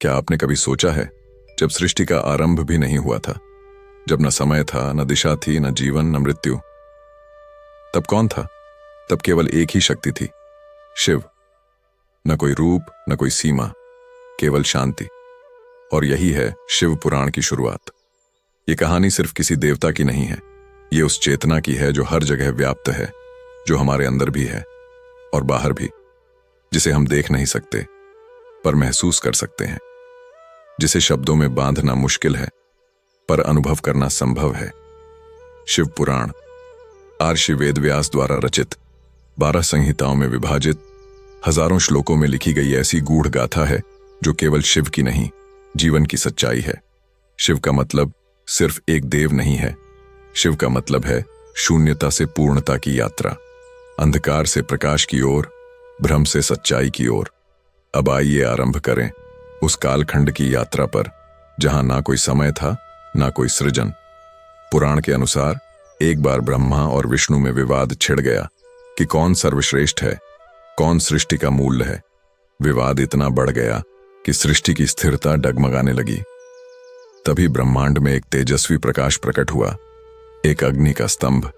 क्या आपने कभी सोचा है, जब सृष्टि का आरंभ भी नहीं हुआ था, जब न समय था, न दिशा थी, न जीवन, न मृत्यु, तब कौन था? तब केवल एक ही शक्ति थी, शिव। न कोई रूप, न कोई सीमा, केवल शांति। और यही है शिव पुराण की शुरुआत। ये कहानी सिर्फ किसी देवता की नहीं है, ये उस चेतना की है जो हर जगह व्याप्त है, जो हमारे अंदर भी है और बाहर भी, जिसे हम देख नहीं सकते पर महसूस कर सकते हैं, जिसे शब्दों में बांधना मुश्किल है पर अनुभव करना संभव है। शिव पुराण महर्षि वेदव्यास द्वारा रचित, 12 संहिताओं में विभाजित, हजारों श्लोकों में लिखी गई ऐसी गूढ़ गाथा है जो केवल शिव की नहीं, जीवन की सच्चाई है। शिव का मतलब सिर्फ एक देव नहीं है, शिव का मतलब है शून्यता से पूर्णता की यात्रा, अंधकार से प्रकाश की ओर, भ्रम से सच्चाई की ओर। अब आइए आरंभ करें उस कालखंड की यात्रा पर जहां ना कोई समय था, ना कोई सृजन। पुराण के अनुसार एक बार ब्रह्मा और विष्णु में विवाद छिड़ गया कि कौन सर्वश्रेष्ठ है, कौन सृष्टि का मूल है। विवाद इतना बढ़ गया कि सृष्टि की स्थिरता डगमगाने लगी। तभी ब्रह्मांड में एक तेजस्वी प्रकाश प्रकट हुआ, एक अग्नि का स्तंभ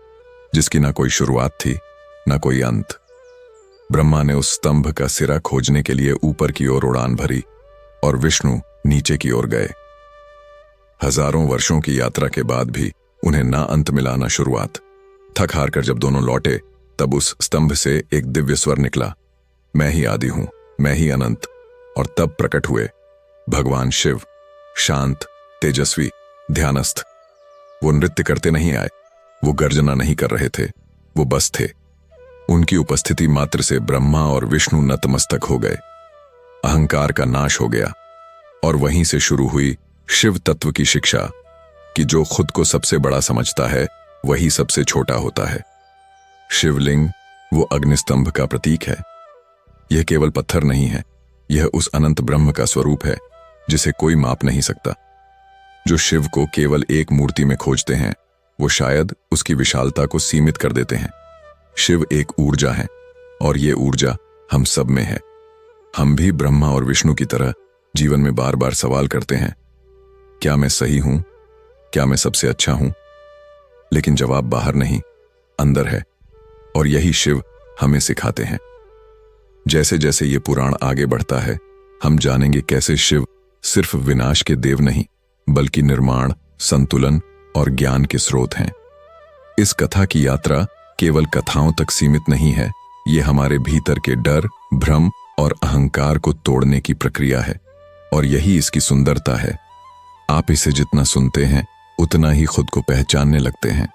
जिसकी ना कोई शुरुआत थी, ना कोई अंत। ब्रह्मा ने उस स्तंभ का सिरा खोजने के लिए ऊपर की ओर उड़ान भरी और विष्णु नीचे की ओर गए। हजारों वर्षों की यात्रा के बाद भी उन्हें ना अंत मिला ना शुरुआत। थक हार कर जब दोनों लौटे तब उस स्तंभ से एक दिव्य स्वर निकला, मैं ही आदि हूं, मैं ही अनंत। और तब प्रकट हुए भगवान शिव, शांत, तेजस्वी, ध्यानस्थ। वो नृत्य करते नहीं आए, वो गर्जना नहीं कर रहे थे, वो बस थे। उनकी उपस्थिति मात्र से ब्रह्मा और विष्णु नतमस्तक हो गए, अहंकार का नाश हो गया। और वहीं से शुरू हुई शिव तत्व की शिक्षा कि जो खुद को सबसे बड़ा समझता है वही सबसे छोटा होता है। शिवलिंग वो अग्निस्तंभ का प्रतीक है। यह केवल पत्थर नहीं है, यह उस अनंत ब्रह्म का स्वरूप है जिसे कोई माप नहीं सकता। जो शिव को केवल एक मूर्ति में खोजते हैं वो शायद उसकी विशालता को सीमित कर देते हैं। शिव एक ऊर्जा है और ये ऊर्जा हम सब में है। हम भी ब्रह्मा और विष्णु की तरह जीवन में बार बार सवाल करते हैं, क्या मैं सही हूं, क्या मैं सबसे अच्छा हूं? लेकिन जवाब बाहर नहीं, अंदर है। और यही शिव हमें सिखाते हैं। जैसे जैसे ये पुराण आगे बढ़ता है, हम जानेंगे कैसे शिव सिर्फ विनाश के देव नहीं बल्कि निर्माण, संतुलन और ज्ञान के स्रोत हैं। इस कथा की यात्रा केवल कथाओं तक सीमित नहीं है, ये हमारे भीतर के डर, भ्रम और अहंकार को तोड़ने की प्रक्रिया है। और यही इसकी सुंदरता है। आप इसे जितना सुनते हैं उतना ही खुद को पहचानने लगते हैं,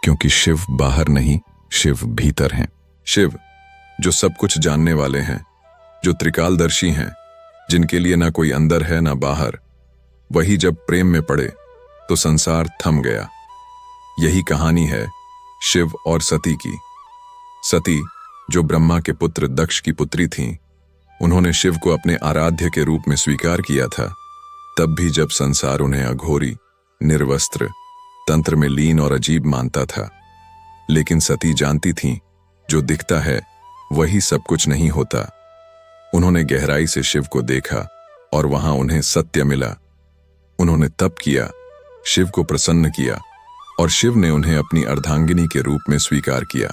क्योंकि शिव बाहर नहीं, शिव भीतर हैं। शिव जो सब कुछ जानने वाले हैं, जो त्रिकालदर्शी हैं, जिनके लिए ना कोई अंदर है ना बाहर, वही जब प्रेम में पड़े तो संसार थम गया। यही कहानी है शिव और सती की। सती जो ब्रह्मा के पुत्र दक्ष की पुत्री थीं, उन्होंने शिव को अपने आराध्य के रूप में स्वीकार किया था, तब भी जब संसार उन्हें अघोरी, निर्वस्त्र, तंत्र में लीन और अजीब मानता था। लेकिन सती जानती थीं, जो दिखता है वही सब कुछ नहीं होता। उन्होंने गहराई से शिव को देखा और वहां उन्हें सत्य मिला। उन्होंने तप किया, शिव को प्रसन्न किया और शिव ने उन्हें अपनी अर्धांगिनी के रूप में स्वीकार किया।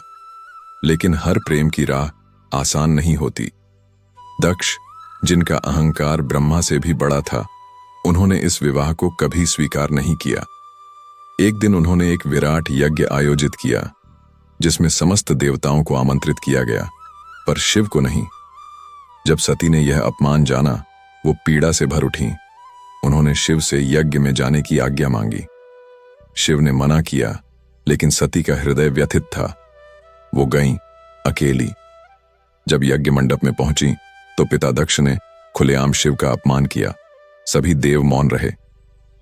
लेकिन हर प्रेम की राह आसान नहीं होती। दक्ष जिनका अहंकार ब्रह्मा से भी बड़ा था, उन्होंने इस विवाह को कभी स्वीकार नहीं किया। एक दिन उन्होंने एक विराट यज्ञ आयोजित किया जिसमें समस्त देवताओं को आमंत्रित किया गया, पर शिव को नहीं। जब सती ने यह अपमान जाना, वो पीड़ा से भर उठी। उन्होंने शिव से यज्ञ में जाने की आज्ञा मांगी। शिव ने मना किया, लेकिन सती का हृदय व्यथित था। वो गईं अकेली। जब यज्ञ मंडप में पहुंची तो पिता दक्ष ने खुलेआम शिव का अपमान किया। सभी देव मौन रहे।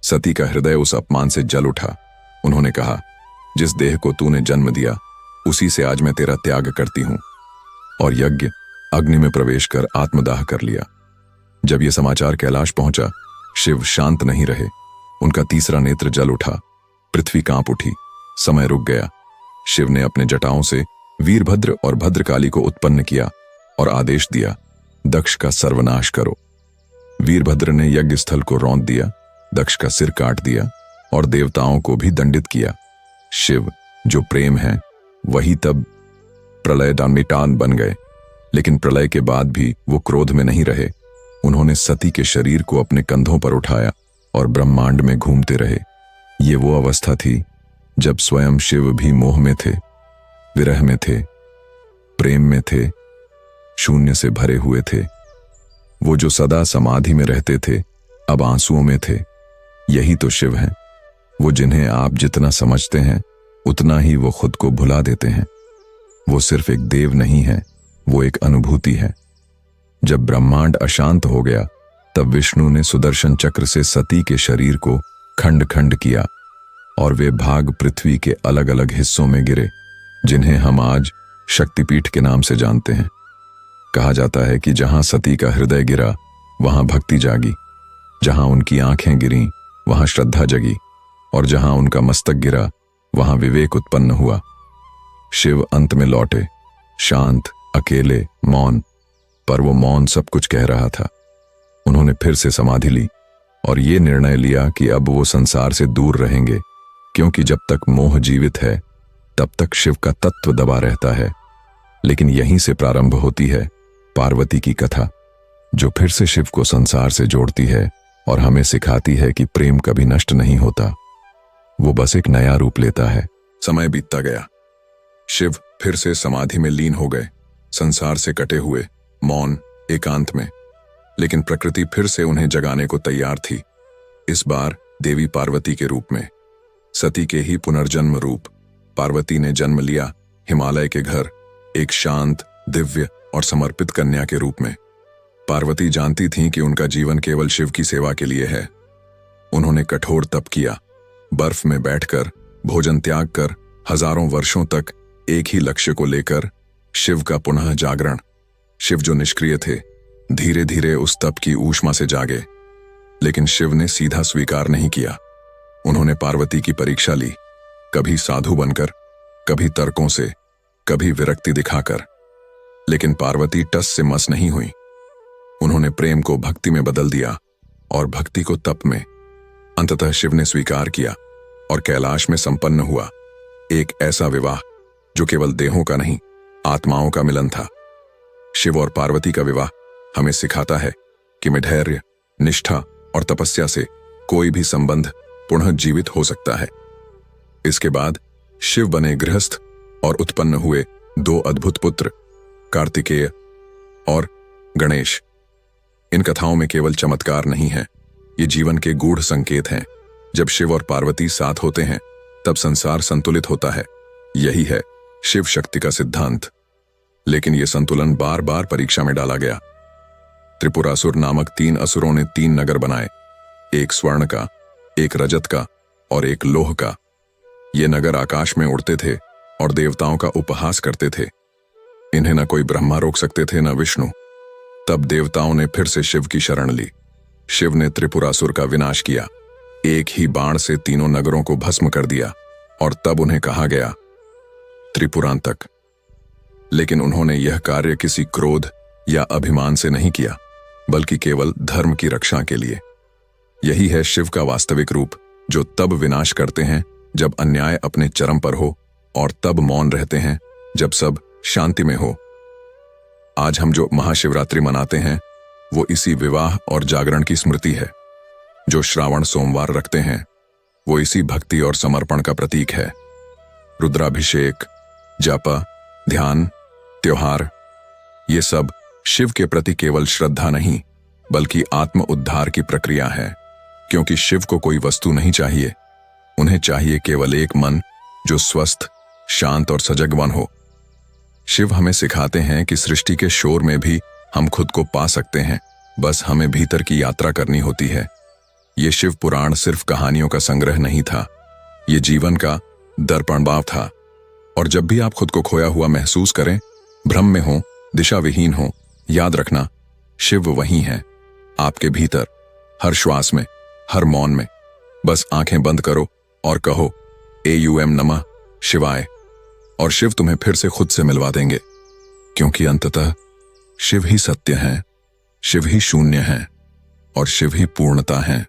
सती का हृदय उस अपमान से जल उठा। उन्होंने कहा, जिस देह को तूने जन्म दिया उसी से आज मैं तेरा त्याग करती हूं। और यज्ञ अग्नि में प्रवेश कर आत्मदाह कर लिया। जब यह समाचार कैलाश पहुंचा, शिव शांत नहीं रहे। उनका तीसरा नेत्र जल उठा, पृथ्वी कांप उठी, समय रुक गया। शिव ने अपने जटाओं से वीरभद्र और भद्रकाली को उत्पन्न किया और आदेश दिया, दक्ष का सर्वनाश करो। वीरभद्र ने यज्ञ स्थल को रौंद दिया, दक्ष का सिर काट दिया और देवताओं को भी दंडित किया। शिव जो प्रेम है वही तब प्रलय डामिटान बन गए, लेकिन प्रलय के बाद भी वो क्रोध में नहीं रहे। उन्होंने सती के शरीर को अपने कंधों पर उठाया और ब्रह्मांड में घूमते रहे। ये वो अवस्था थी जब स्वयं शिव भी मोह में थे, विरह में थे, प्रेम में थे, शून्य से भरे हुए थे। वो जो सदा समाधि में रहते थे अब आंसुओं में थे। यही तो शिव हैं, वो जिन्हें आप जितना समझते हैं उतना ही वो खुद को भुला देते हैं। वो सिर्फ एक देव नहीं है, वो एक अनुभूति है। जब ब्रह्मांड अशांत हो गया तब विष्णु ने सुदर्शन चक्र से सती के शरीर को खंड खंड किया और वे भाग पृथ्वी के अलग अलग हिस्सों में गिरे, जिन्हें हम आज शक्तिपीठ के नाम से जानते हैं। कहा जाता है कि जहां सती का हृदय गिरा वहां भक्ति जागी, जहां उनकी आंखें गिरीं वहां श्रद्धा जगी, और जहां उनका मस्तक गिरा वहां विवेक उत्पन्न हुआ। शिव अंत में लौटे, शांत, अकेले, मौन, पर वो मौन सब कुछ कह रहा था। उन्होंने फिर से समाधि ली और ये निर्णय लिया कि अब वो संसार से दूर रहेंगे, क्योंकि जब तक मोह जीवित है तब तक शिव का तत्व दबा रहता है। लेकिन यहीं से प्रारंभ होती है पार्वती की कथा, जो फिर से शिव को संसार से जोड़ती है और हमें सिखाती है कि प्रेम कभी नष्ट नहीं होता, वो बस एक नया रूप लेता है। समय बीतता गया, शिव फिर से समाधि में लीन हो गए, संसार से कटे हुए, मौन, एकांत में। लेकिन प्रकृति फिर से उन्हें जगाने को तैयार थी, इस बार देवी पार्वती के रूप में। सती के ही पुनर्जन्म रूप पार्वती ने जन्म लिया हिमालय के घर, एक शांत, दिव्य और समर्पित कन्या के रूप में। पार्वती जानती थीं कि उनका जीवन केवल शिव की सेवा के लिए है। उन्होंने कठोर तप किया, बर्फ में बैठकर, भोजन त्याग कर, हजारों वर्षों तक एक ही लक्ष्य को लेकर, शिव का पुनः जागरण। शिव जो निष्क्रिय थे धीरे धीरे उस तप की ऊष्मा से जागे। लेकिन शिव ने सीधा स्वीकार नहीं किया। उन्होंने पार्वती की परीक्षा ली, कभी साधु बनकर, कभी तर्कों से, कभी विरक्ति दिखाकर। लेकिन पार्वती टस से मस नहीं हुई। उन्होंने प्रेम को भक्ति में बदल दिया और भक्ति को तप में। अंततः शिव ने स्वीकार किया और कैलाश में संपन्न हुआ एक ऐसा विवाह जो केवल देहों का नहीं, आत्माओं का मिलन था। शिव और पार्वती का विवाह हमें सिखाता है कि धैर्य, निष्ठा और तपस्या से कोई भी संबंध पुनः जीवित हो सकता है। इसके बाद शिव बने गृहस्थ और उत्पन्न हुए दो अद्भुत पुत्र, कार्तिकेय और गणेश। इन कथाओं में केवल चमत्कार नहीं है, ये जीवन के गूढ़ संकेत हैं। जब शिव और पार्वती साथ होते हैं तब संसार संतुलित होता है। यही है शिव शक्ति का सिद्धांत। लेकिन यह संतुलन बार बार परीक्षा में डाला गया। त्रिपुरासुर नामक 3 असुरों ने 3 नगर बनाए, एक स्वर्ण का, एक रजत का और एक लोह का। ये नगर आकाश में उड़ते थे और देवताओं का उपहास करते थे। इन्हें न कोई ब्रह्मा रोक सकते थे न विष्णु। तब देवताओं ने फिर से शिव की शरण ली। शिव ने त्रिपुरासुर का विनाश किया, एक ही बाण से तीनों नगरों को भस्म कर दिया और तब उन्हें कहा गया त्रिपुरांतक। लेकिन उन्होंने यह कार्य किसी क्रोध या अभिमान से नहीं किया, बल्कि केवल धर्म की रक्षा के लिए। यही है शिव का वास्तविक रूप, जो तब विनाश करते हैं जब अन्याय अपने चरम पर हो और तब मौन रहते हैं जब सब शांति में हो। आज हम जो महाशिवरात्रि मनाते हैं वो इसी विवाह और जागरण की स्मृति है। जो श्रावण सोमवार रखते हैं वो इसी भक्ति और समर्पण का प्रतीक है। रुद्राभिषेक, जप, ध्यान, त्योहार, ये सब शिव के प्रति केवल श्रद्धा नहीं बल्कि आत्म उद्धार की प्रक्रिया है। क्योंकि शिव को कोई वस्तु नहीं चाहिए, उन्हें चाहिए केवल एक मन जो स्वस्थ, शांत और सजगवन हो। शिव हमें सिखाते हैं कि सृष्टि के शोर में भी हम खुद को पा सकते हैं, बस हमें भीतर की यात्रा करनी होती है। ये शिव पुराण सिर्फ कहानियों का संग्रह नहीं था, ये जीवन का दर्पण भाव था। और जब भी आप खुद को खोया हुआ महसूस करें, भ्रम में हो, दिशा विहीन हो, याद रखना शिव वहीं है, आपके भीतर, हर श्वास में, हर मौन में। बस आंखें बंद करो और कहो AUM नमः शिवाय, और शिव तुम्हें फिर से खुद से मिलवा देंगे। क्योंकि अंततः शिव ही सत्य हैं, शिव ही शून्य हैं और शिव ही पूर्णता हैं।